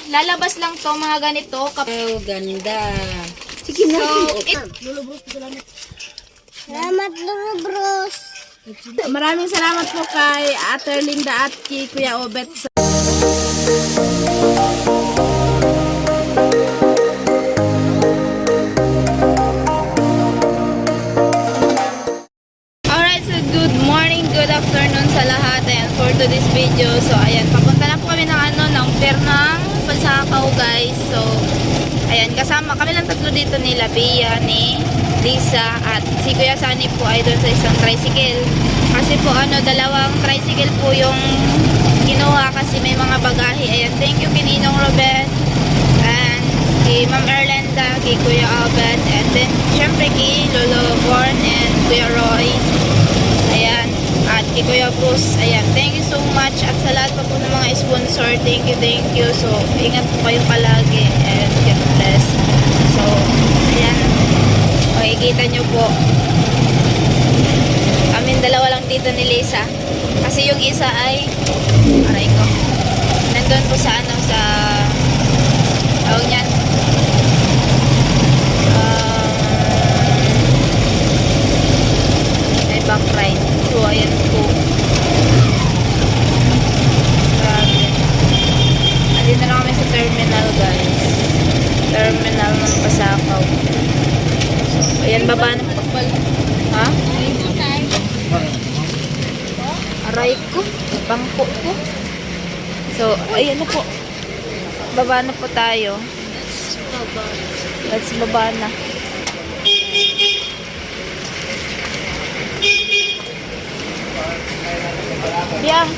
lalabas lang to mga ganito. Oh, ganda. Sige na. Lolo Bros, salamat. Salamat, Lolo Bros. Maraming salamat po kay Ate Linda at kay Kuya Obet. Alright, so good morning, good afternoon sa lahat. And for today's video, so ayan, papunta na po kami ng pier ng Pagsakaw, guys. So, ayan, kasama kami lang tatlo dito nila, Bea, ni Lisa, at si Kuya Sunny po ay doon sa isang tricycle. Kasi po, dalawang tricycle po yung kinuha kasi may mga bagahe. Ayan, thank you Kininong Robert, and kay Ma'am Erlenda, kay Kuya Albert, and then, syempre kay Lolo Born and Kuya Roy. Ayan, at kay Kuya Bruce. Ayan, thank you so much. At sa lahat pa po ng mga sponsor, thank you. So, ingat po kayo palagi and God bless. So, ayan, makikita nyo po. Kaming dalawa lang dito ni Lisa. Kasi yung isa ay, aray ko, nandun po sa sa tawag niyan, may back ride. So, ayan po. Grabe. Andito na kami sa terminal, guys. Terminal ng Pasakaw. So, ayan, baba na. Ha? Aray ko. Bangko ko. So, ayan na po. Baba na po tayo. Let's baba na. Biyang.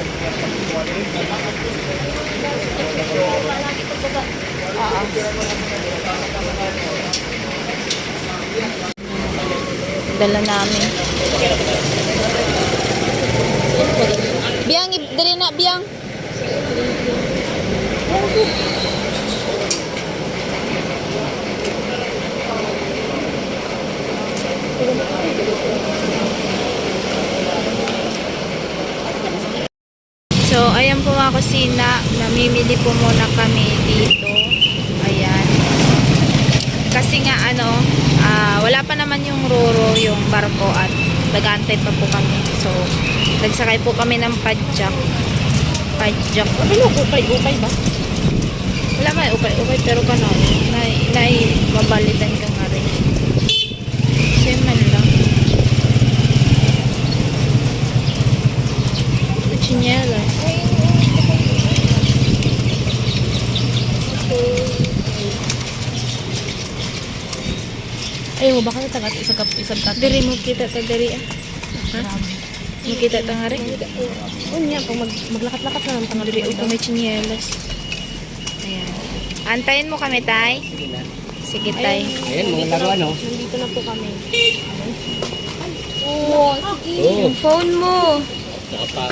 Dala namin. Biyang, dali na, Biyang. So, ayan po mga kusina. Namimili po muna kami dito. Ayan. Kasi nga, wala pa naman yung roro, yung barko, at nag-aantay pa po kami. So, nagsakay po kami ng padjak. Padjak. Ano, ukay ba? Wala nga, ukay, pero kanon. Mabalitan ka nga rin. Kasi man lang. Chinelas. Ay mo baka tagat isang kat. Diri mo kita ta diri ah. Ha? Mo kita ta nga rin. Unya pag maglakat-lakat na lang tanga Diri o may chinelas. Ayan. Antayin mo kami, tay. Sige, tay. Ayan, mga laruan, no? Nandito na po kami. Oh, sige. Yung phone mo.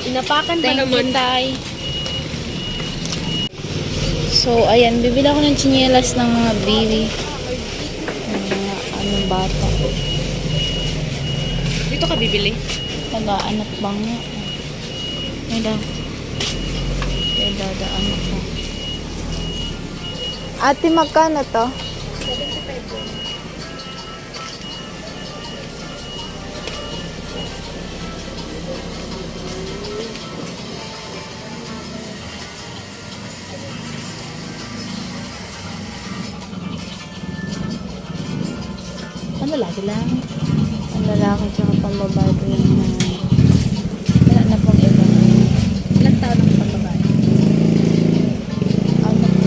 Inapakan pa Thank you, naman. tay. So, ayan, bibili ako ng chinelas ng mga baby. Ng mga bata. Dito ka bibili? Nag-aanap bang nga. May dadaan ako. Ate, magkano to? 75. Ano lagi lang? Ang lalaki tsaka pambabae ko yung wala na pong iba. Ilang taon ang pagbabae? Ano po?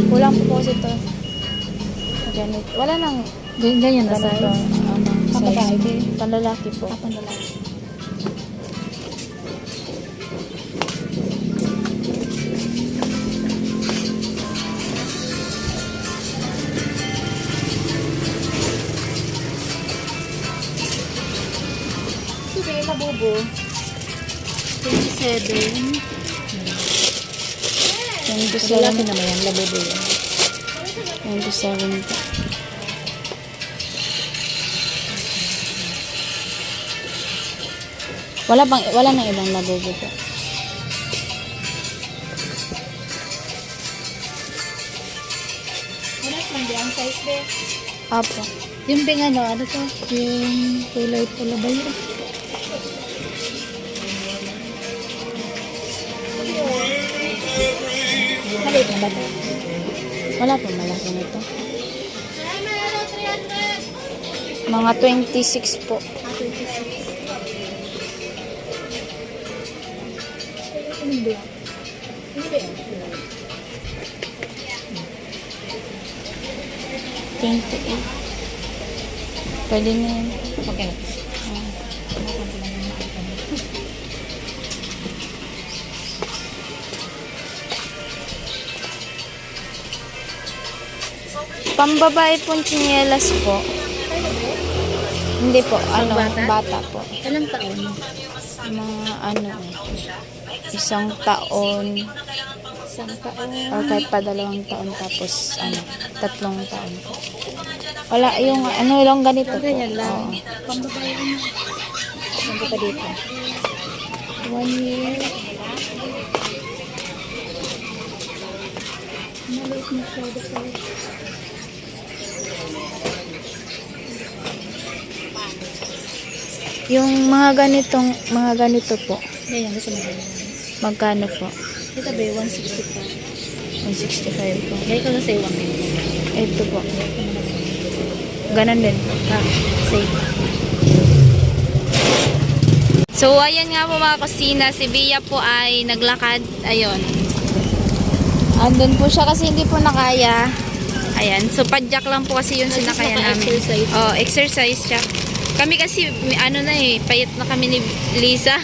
Kulang po kasi ito. Ganito. Wala nang Ganyan na ganito. size? Pambabae Size. din? Panlalaki po. Panlalaki. Sige, labubo. 27. 27. Lalaki naman yan, labubo yan. 27 po. Wala nang ibang labubo po. size be. Apo. Yung ping ano to? Yung kulay pula ba yun? Maliit na ba ito? Wala po malaki nito. Mga 26 po. 26. Ano ba? Ano ba? 28. Pwede na yun. Okay. Pambabae pong tsinelas po. Hindi po, ano, Bata? bata po. Ilang taon? Mga ano, isang taon, Isang taon. or kahit pa 2 taon, tapos ano, 3 taon po. Wala, yung ano lang ganito po. Ganyan lang. Oo. Pambabae ano? Nandito pa dito. 1 year. Maliit na siya dito. Yung mga ganito po, Ganyan, gusto mo ganyan. magkano po? Ito ba 165? 165 po. Ganyan ko na sa'yo 150. Ito po. Ganon din. Same. So, ayan nga po mga kusina. Si Bia po ay naglakad. Ayun. Andun po siya kasi hindi po nakaya. Ayan. So, padjak lang po kasi yun sinakaya namin. Naka-exercise. Oh, exercise siya. Kami kasi, ano na eh, payat na kami ni Lisa.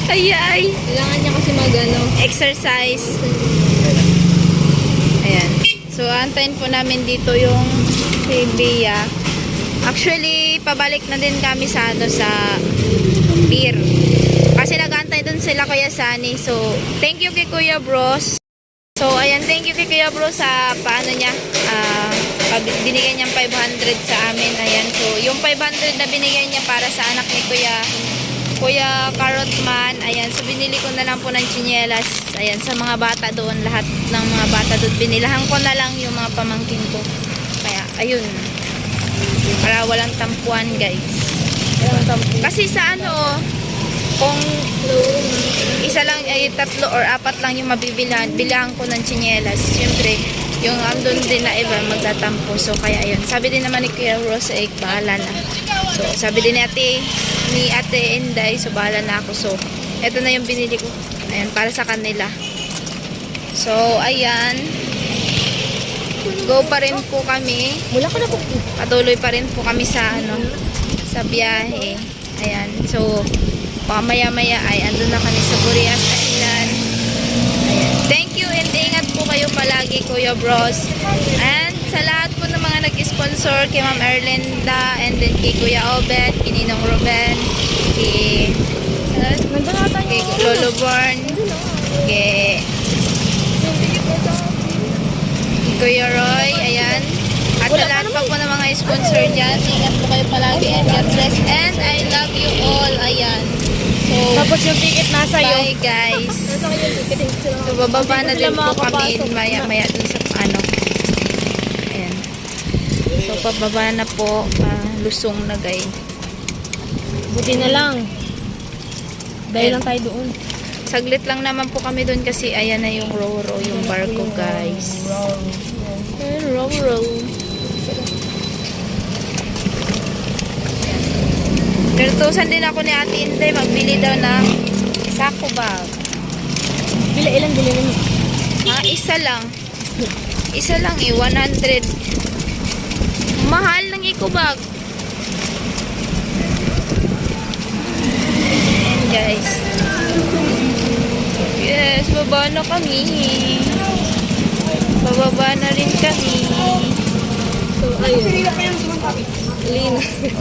Ay. Kailangan niya kasi Exercise. Ayan. So, antayin po namin dito yung si Bia. Actually, pabalik na din kami sa pier. Kasi nag-antay dun sila Kuya Sunny. So, thank you kay Kuya Bros. So, ayan, thank you kay Kuya Bros sa paano niya. Binigay niyang 500 sa amin. Ayan. So, yung 500 na binigay niya para sa anak ni Kuya Carrotman. Ayan. So, binili ko na lang po ng tsinelas. Ayan. Sa mga bata doon. Lahat ng mga bata doon. Binilahan ko na lang yung mga pamangkin ko. Kaya, ayun. Para walang tampuan, guys. Kasi sa ano, kung isa lang ay 3 or 4 lang yung mabibilhan, bilang ko ng tsinelas. Siyempre, yung andun din na iba magtatampo. So, kaya ayun. Sabi din naman ni Kuya Rose, bahala na. So, sabi din ni Ate Inday, so bahala na ako. So, eto na yung binili ko. Ayan, para sa kanila. So, ayan. Go pa rin po kami. Mula ko na po. Patuloy pa rin po kami sa sa biyahe. Ayan. So, maya-maya ay andun na kami sa Burias Island. Ayan. Thank you and ingat po kayo palagi, Kuya Bros. And sa lahat po ng mga nag-sponsor, kay Ma'am Erlinda, and then kay Kuya Obet, kay Ninong Ruben, kay Lolo Born, kay Kuya Roy, ayan. At sa lahat pa po ng mga sponsor dyan, ingat po kayo palagi and God bless. And I love you all, ayan. So, Tapos yung ticket nasa bye guys. So, bababa na din po kami maya-maya dun sa Ayan. So, pababa na po. Lusong na guys. Buti na lang. Dahil lang tayo doon. Saglit lang naman po kami dun kasi ayan na yung row-row, yung barko guys. Ayan, row-row. Narutusan din ako ni Ate Inday magbili daw ng sako bag. Ilang bili mo? Isa lang. Isa lang 100. Mahal ng eco bag. Ayan guys. Yes, baba na kami. Bababa na rin kami. So, ayun.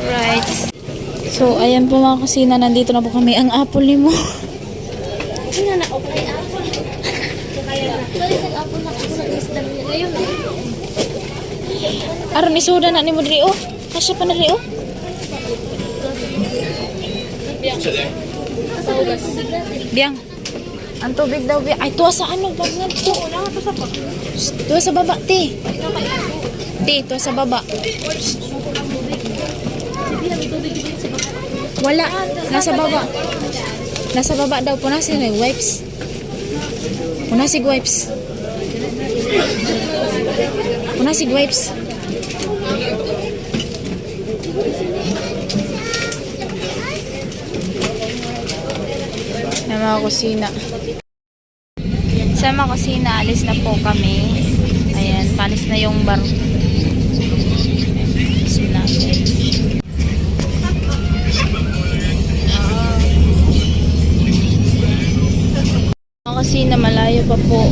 Alright. So, ayan po mga kusina. Nandito na po kami. Ang apple ni mo. Sino na? Okay, apple. Sorry, apple na kasi sa isda niya. Ayun. Aron ni soda na ni mo diri oh. Kasya pa na diri oh. Biyang. Ang tubig daw biyang. Ay, tuwa sa ano? Bag na to. Tuwa sa baba, te. Dito sa baba. Wala. Nasa baba. Nasa baba daw. Punasin yung wipes. Punasig wipes. Punasig wipes. Sa mga kusina. Sa mga kusina, alis na po kami. Ayan, palis na yung bar. Kusina. Mga kusina, malayo pa po.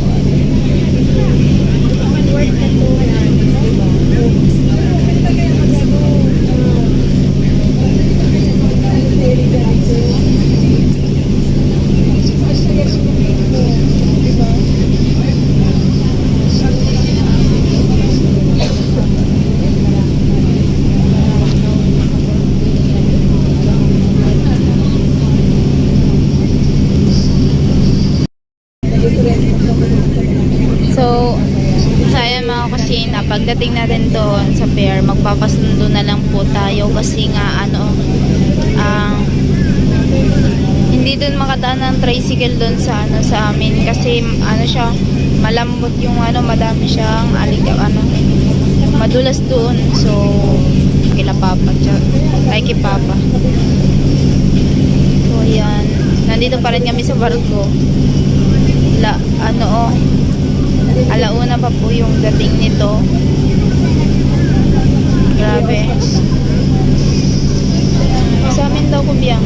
So, sayang mga kusina, pagdating natin doon sa pier, magpapasundo na lang po tayo kasi nga hindi doon makadaan ng tricycle doon sa amin kasi siya, malambot yung madami siyang madulas doon. So, kila Papa ay kay Papa. So, ayan. Nandito pa rin kami sa barko. Alauna pa po yung dating nito. Grabe. Sa amin daw kubiyang.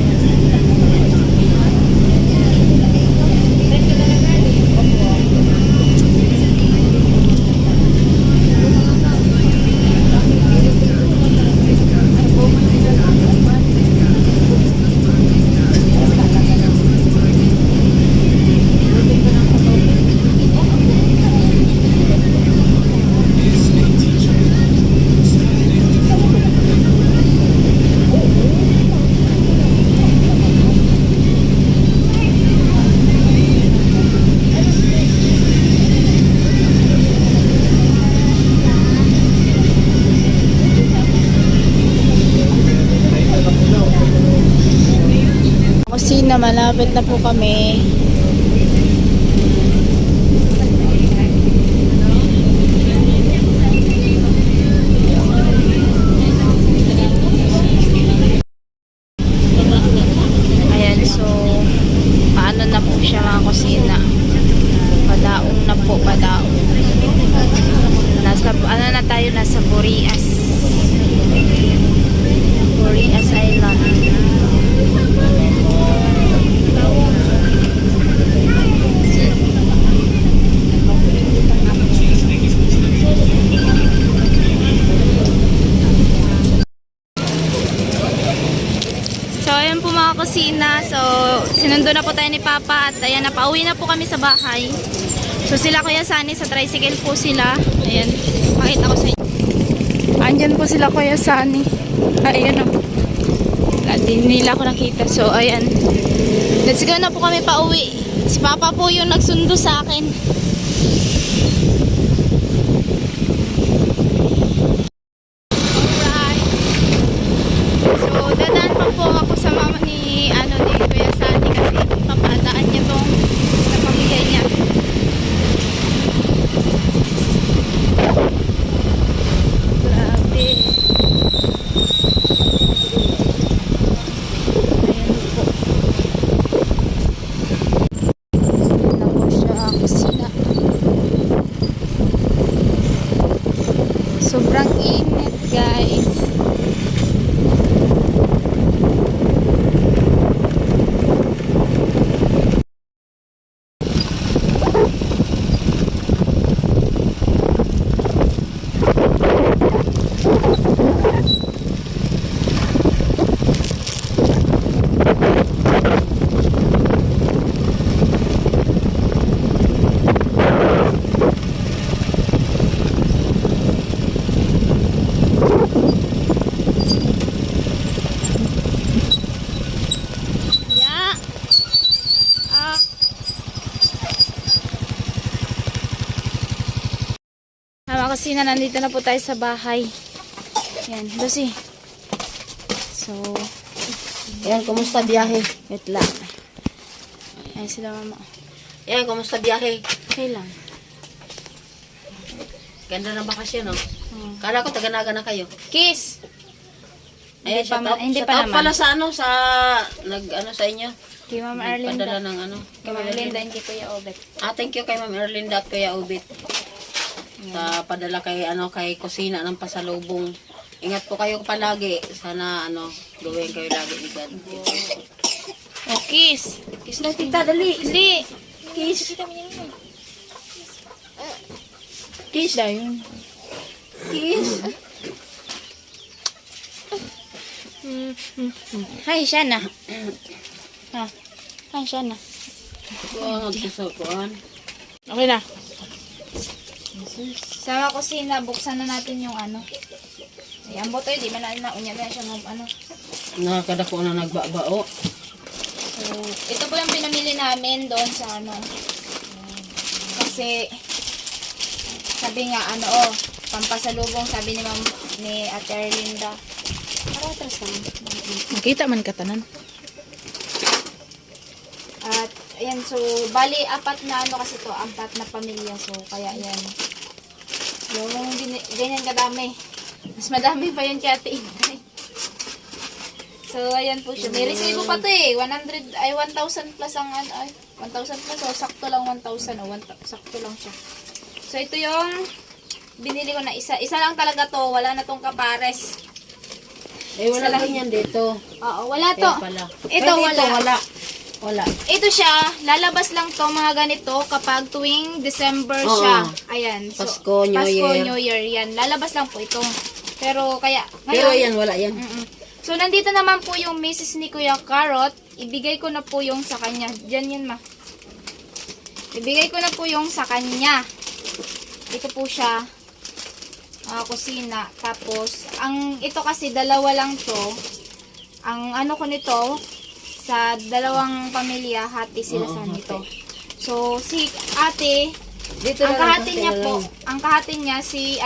Kusina, malapit na po kami. Ayan, so paano na po siya mga kusina? Padaong na po, padaong. Nasa tayo, nasa Burias. Burias Island. So, ayan po mga kusina. So, sinundo na po tayo ni Papa at ayan, napauwi na po kami sa bahay. So, sila Kuya Sunny, sa tricycle po sila. Ayan, pakita ko sa inyo. Andyan po sila Kuya Sunny. Ayan o. Hindi nila ako nakita. So, ayan. Let's go na po kami pauwi. Si Papa po yung nagsundo sa akin. Alright. So, dadaan pa po ako sa mama ni Kuya Sunny kasi papadaan niya tong napamigay niya. Grabe. Ayan po. Ayan na po siya, kusina. kusina, nandito na po tayo sa bahay. Yan, Lucy. So, Ayan, kumusta biyahe? wait lang. Ayan sila mama. Ayan, kumusta biyahe? Okay lang. Ganda ng bakasyon, no? Oh. Kala ko taga-naga na kayo. Kiss! Ayan, Hindi pa shout ma- out, hindi shout pa out naman. pala sa ano, sa, sa inyo. Kay Ma'am Erlinda. Padala ng ano. Kay Ma'am Erlinda and kay Kuya Obet. Thank you kay Ma'am Erlinda at Kuya Ubit. Sa padala kay, kay kusina ng pasalubong. Ingat po kayo palagi. Sana, gawin kayo lagi ni God. Oh, kiss! Kiss na, tita, dali. Hindi! Kiss! Kiss daw yun. Kiss. Hi, Shana. Ha? Hi, Shana. Kuhan, kuhan. Okay na. Sa kusina, buksan na natin yung ano. Ay, ang boto di man na unya na siya ng ano. Nakakadako na nagbabao. So, ito po yung pinamili namin doon sa ano. Kasi, sabi nga, pampasalubong, sabi ni Ma'am, ni Ate Erlinda. Para atras naman. Nakita man katanan. At, ayan, so, bali, apat na kasi to, apat na pamilya. So, kaya, ayan. Yung ganyan kadami. Mas madami pa yun kay Ate Inday. So, ayan po siya. May resibo pa to eh. 1,000 plus ang 1,000 plus. O, sakto lang 1,000. Sakto lang siya. So, ito yung binili ko na isa. Isa lang talaga to. Wala na tong kapares. Wala ganyan dito. Oo, wala to. Kaya pala. Ito, Dito, wala. Wala. Ito siya, lalabas lang to mga ganito kapag tuwing December siya. Ayan. So, Pasko, New Year. New Year. Yan. Lalabas lang po ito. Pero kaya, Pero ngayon, yan, wala yan. So, nandito naman po yung Mrs. ni Kuya Carrot. Ibigay ko na po yung sa kanya. Diyan yun, ma. Ibigay ko na po yung sa kanya. Ito po siya. Kusina. Tapos, ito kasi dalawa lang to. Ang ano ko nito, sa dalawang pamilya, hati sila sa nito. So, si ate, Dito ang na lang, kahati niya po, ang kahati niya si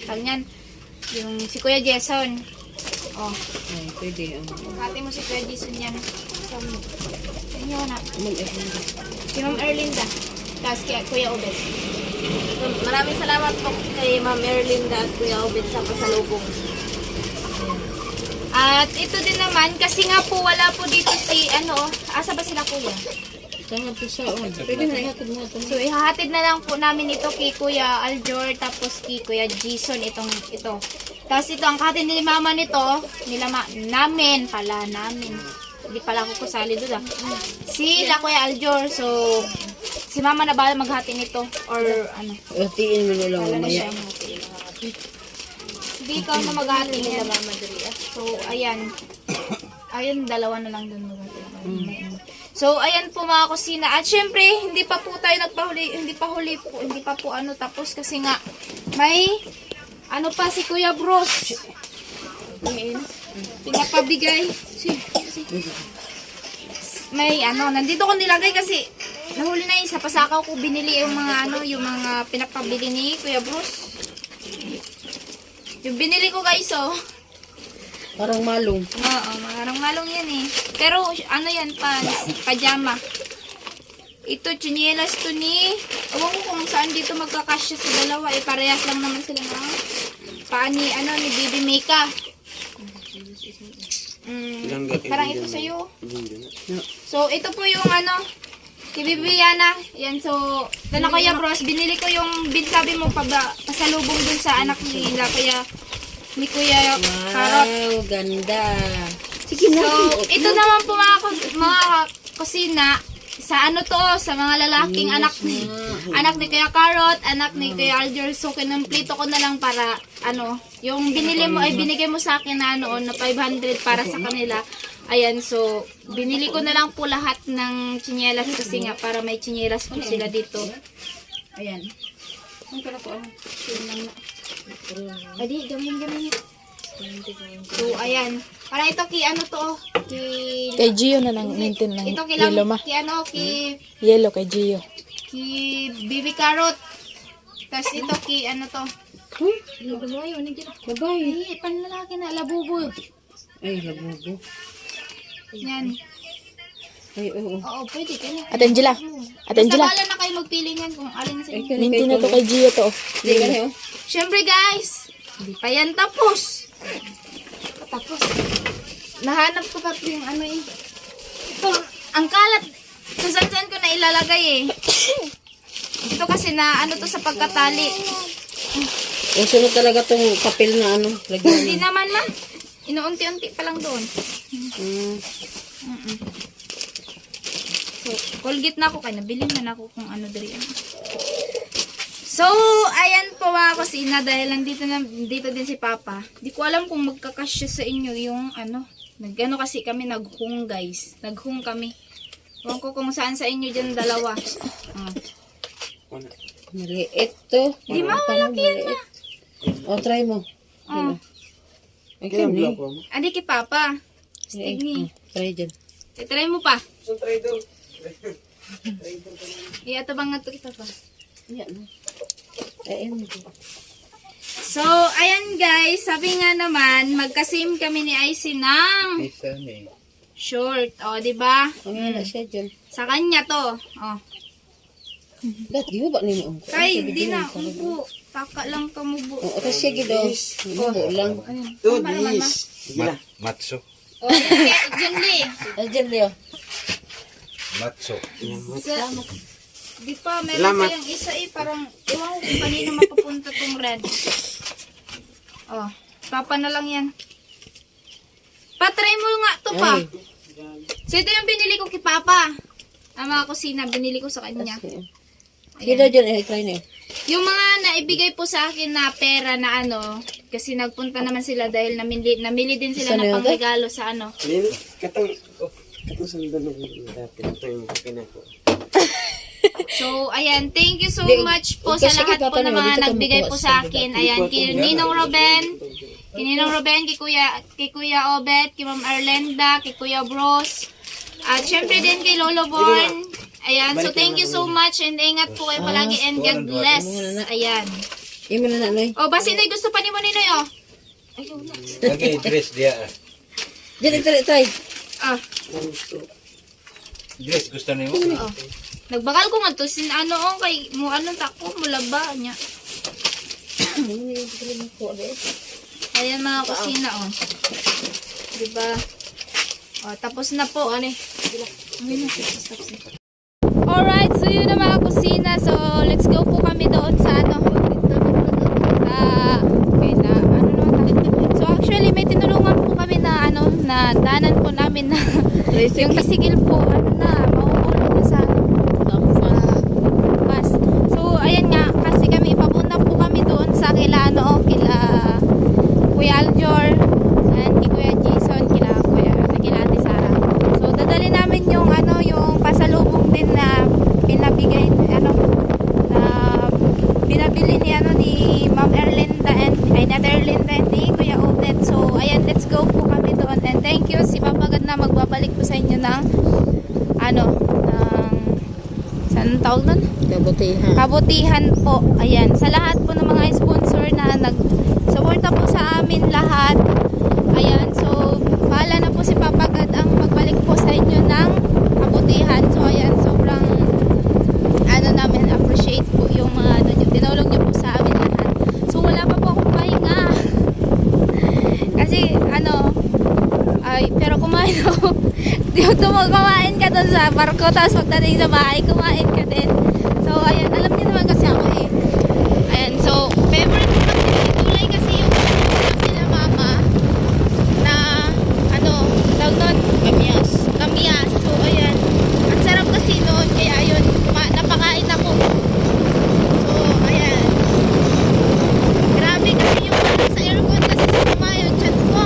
kanyan, yung si Kuya Jason. Oh, Ay, pwede. ang kahati mo si Kuya Jason yan. Inyo na. Ma'am Erlinda. Si Ma'am Erlinda. Tapos kay Kuya Obet. Maraming salamat po kay Ma'am Erlinda at Kuya Ubit sa pasalubong. At ito din naman, kasi nga po wala po dito si, asa ba sila kuya? Tama po siya. Pwede na ihatid mo ito. So, ihahatid na lang po namin ito kay Kuya Aljor, tapos kay Kuya Jason, ito. Tapos ito, ang kahatid ni mama nito, namin. Hindi pala ako kusali doon Sila Kuya Aljor, so, si mama na ba maghati nito? Or ano? Hatiin mo na lang Wala na mamaya. siya maghati. Hindi ikaw na maghati nila mama Dria. So, ayan. Ayun, dalawa na lang doon maghati. So, ayan po mga kusina. At syempre, hindi pa po tayo hindi pa po tapos kasi nga, may, pa si Kuya Bros. Ayan. Pinapabigay. May, nandito ko nilagay kasi, nahuli na isa, pasakaw ko binili yung mga, yung mga pinapabili ni Kuya Bros. Yung binili ko guys, Parang malong. Oo, marang malong yan eh. Pero, yan, pajama. Ito, chinelas to ni, awan ko kung saan dito magkakasya sa dalawa eh. Parehas lang naman sila ng ni Baby Mika. Parang ito sa'yo. So, ito po yung kay Bibi Yana. Yan, so, na Kuya Bros, binili ko yung sabi mo pasalubong dun sa anak nila, kaya ni Kuya Carrot. Wow, ganda. So, ito naman po mga kusina, sa sa mga lalaking anak ni Kuya Carrot, anak ni Kuya Aljor. So, kinumplito ko na lang para, yung binili mo, ay binigay mo sa akin na na 500 para sa kanila. Ayan, so, binili ko na lang po lahat ng tsinelas kasi nga, para may tsinelas po sila dito. Ayan. Adi, gamin. So, ayan. Para ito Kay Gio na lang maintain lang. ito Yellow ma. kay Yellow kay Gio. Baby Carrot. Tapos ito, ano to? Babae, ano gina? Babae. Ay, panlalaki na, labubo. Ay, labubo. Yan. Ay, oo. Oo, pwede ka na. Ate Angela. Ate Angela. Basta na kayo magpili niyan kung alin sa inyo. Minti na to kay Gio to. Hindi ka na, oh. Siyempre guys, hindi pa yan tapos. Tapos. Nahanap ko pa yung ano eh. Ito, ang kalat. Kung saan ko na ilalagay eh. Ito kasi na ano to sa pagkatali. Yung sunod talaga tong papel na ano, lagyan Hindi niya. naman ma. Inuunti-unti pa lang doon. Mm. So, Colgate na ako kaya nabili na ako kung ano diri. So, ayan po mga kusina dahil dito din si Papa. Di ko alam kung magkakasya sa inyo yung ano. Nagano kasi kami naghung guys. Naghung kami. Ewan ko kung saan sa inyo dyan dalawa. Maliit to. Di malaki yan na. O, try mo. Oh. Okay, ni. Adi kay Papa. Stig ni. Try dyan. Try mo pa. Iya tabang nga to kita pa. Yan. Ayun. So, ayan guys, sabi nga naman, magka-same kami ni Icy ng short. O, di ba? Ang na siya dyan. Sa kanya to. O. Ba't di mo ba nimo? Kay, di na. Umpo. Taka lang kamubo. O, tapos siya gido. Bubo lang. Ayun. To Tama naman, ma. this. Matso. O, yan, John Lee. Dyan, Leo. Matso. Di pa, meron Salamat. kayang isa eh. Parang, ewan ko kung kanina mapapunta tong red. O, Papa na lang yan. Patry mo nga to pa. Ay. So, ito yung binili ko kay Papa. Ang mga kusina, binili ko sa kanya. Gido dyan, try na. Yung mga naibigay po sa akin na pera na ano, kasi nagpunta naman sila dahil namili din sila Saan na yun, pangregalo sa ano. Lil, katong sundan ng dati. Ito yung pinako. So, ayan, thank you so Di, much po kasi sa lahat kay po Papa ng naman, mga dito ka nagbigay makuha po sa sa akin. Ayan, kay Ninong Ruben, kay Kuya Obet, kay Ma'am Arlenda, kay Kuya Bros, at syempre din kay Lolo Born. Ayan, so thank you so much and ingat po kayo palagi and God bless. Ayan. Imo na nanay. O, basi na gusto pa ni mo Ninoy, oh. Ayaw na. Okay, dress dia. Dyan, try. Ah, Dress gusto niyo? oh. Nagbakal ko nga to, ano, oh, kay mo anong tako, mulaba niya. Ayan mga kusina, oh. Diba? Oh, tapos na po, ano eh. Alright, so yun na mga kusina. So, let's go po kami doon sa ano. Sa, okay na, ano naman. So, actually, may tinulungan po kami na, ano, na danan po namin na yung tasigil po, ano na, mahuhulog na sa, bus. So, ayan nga, kasi kami, papunta po kami doon sa kila, ano, kila Kuya Aljor, and kay Kuya Jason, kila Ate Sara. So, dadali namin yung, ano, yung pasalubong din na pinabigay, ano, na binabili ni, ano, ni Ma'am Erlinda and, Erlinda and ni Kuya Obet. So, ayan, let's go po kami doon. And thank you, si Papa God na magbabalik po sa inyo ng, ano, ng, saan tawag nun? Kabutihan. Kabutihan po. Ayan. Sa lahat po ng mga sponsor na nag-suporta po sa amin lahat. Ayan. So, bahala na po si Papa God ang magbalik po sa inyo ng kabutihan. So, ayan. Sobrang ano namin, appreciate po yung mga yung tinulong niyo po sa amin lahat. So, wala pa po akong pahinga. Kasi, ano, ay, pero kumain ako. Kumain ka doon sa barko, tapos pagdating sa bahay, kumain ka din. So, ayan, alam niyo naman kasi ako eh. Ayan, so, favorite ko kasi, gulay kasi yung nila mama na, ano, tawag nun? Kamyas. Kamyas. So, ayan. Ang sarap kasi noon, kaya ayun, napakain ako. So, ayan. Grabe kasi yung sa aircon kasi sa kumayon, chat ko.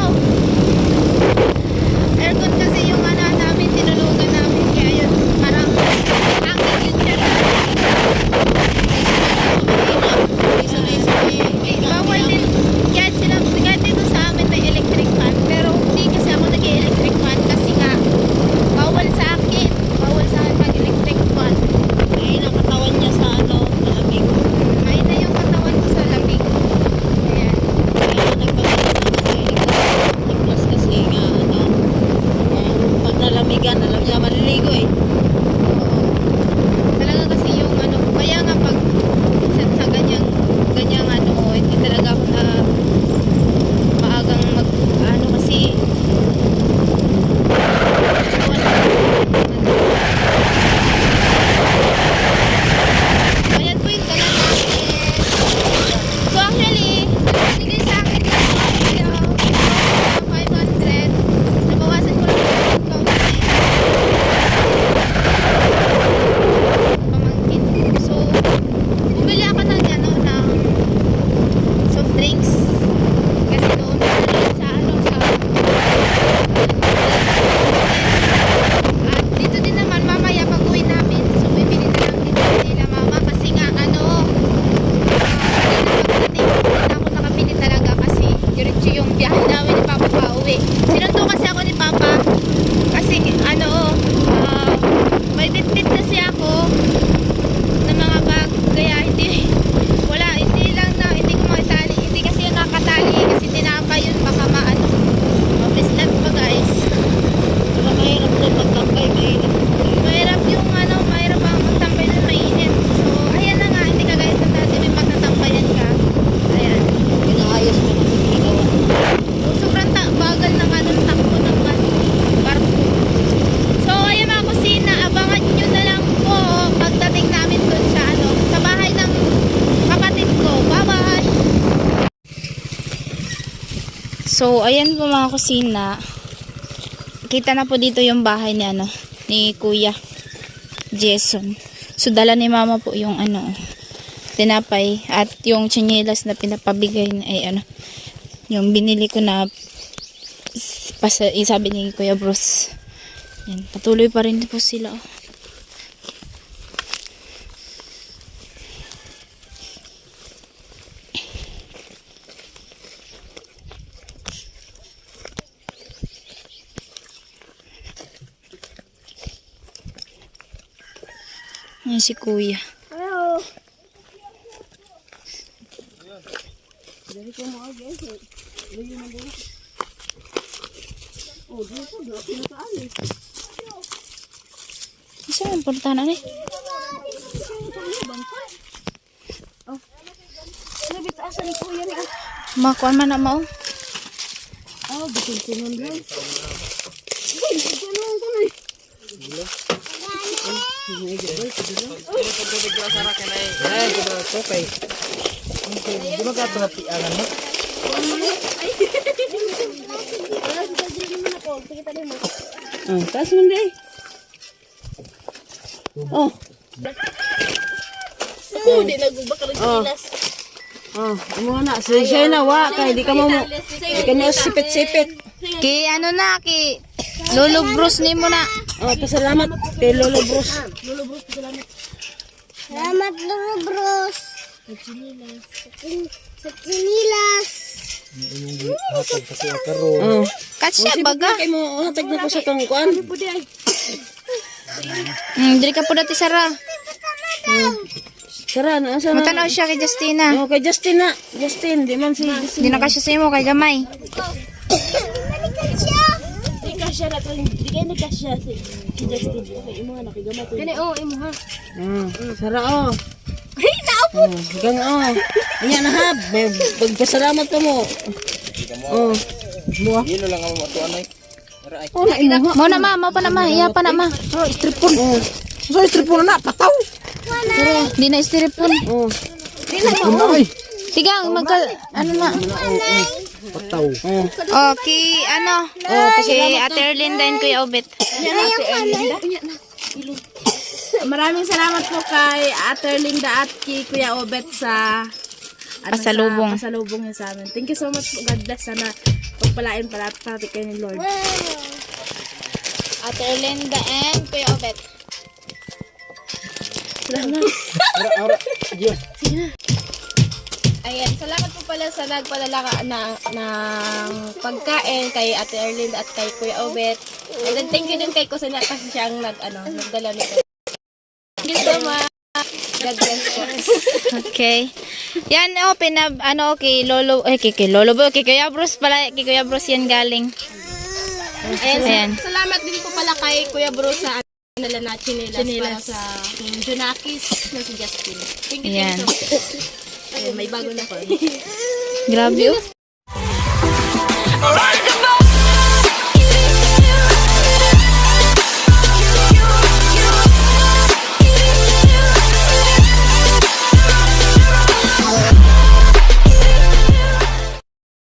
Aircon kasi yung ano namin, tinulugan namin, kaya yun, parang hangin yung chat. So, ayan po mga kusina. Kita na po dito yung bahay ni ni Kuya Jason. So, dala ni Mama po yung tinapay at yung tsinelas na pinapabigay ay yung binili ko na sabi ni Kuya Bruce. Yan, patuloy pa rin po sila. Yan si Kuya. Hello. Isa ang puntahan ni. Nabitasan ni Kuya ni. Makuan man na mao. Oh, bitin kunon lang. Taas mo din. Oh. Di nagubak ka ng kilas. Oh, amo na. Siya na wa kay di ka mo sipit-sipit. Ki ki Lolo Bruce ni mo na. Oh, pasalamat kay Lolo Bruce. Salamat Lolo Bros. Sa chinilas. Oh. Katsya baga. Kay mo hatag na ko sa kang kuan. Diri ka po dati Sara. Sara na asa na. Matanaw siya kay Justina. Oh, kay Justin na. Justin, di man si Justin. Di na kasya sa imo kay gamay. Di ka siya na di kayo nagkasya si Justin. Kay imo na kigama to. Kani imo ha. Sara oh. Ay, naapot. Gang oh. Anya na hab. Magpasalamat ka mo. Oh. Buwa. Yelo lang ang matuan ay. Oh, na imo ha. Mo na ma, pa na ma, iya pa na ma. Oh, stripon. Oh. So stripon na pataw. Di na istiripon. Oh. Sigang magka na. Pataw. Oh, ki ki Ate Erlinda and Kuya Obet. Maraming salamat po kay Ate Linda at kay Kuya Obet sa Pasalubong. pasalubong niya sa amin. Thank you so much po. God bless. Sana pagpalain pati kayo ni Lord. Ate Erlinda and Kuya Obet. Ayan, salamat po pala sa nagpadala ng pagkain kay Ate Erlinda at kay Kuya Obet. And then thank you din kay Kusina kasi siyang nagdala nito. Thank you so much. God bless po. Okay. Yan kay Lolo kay Lolo kay Kuya Bruce pala, kay Kuya Bruce yan galing. Ayan. Salamat din po pala kay Kuya Bruce sa nila na chinilas para sa Junakis na si Justin. Thank you Ayan. so much. Ayun, may bago na ko. Grabe oh. Alright.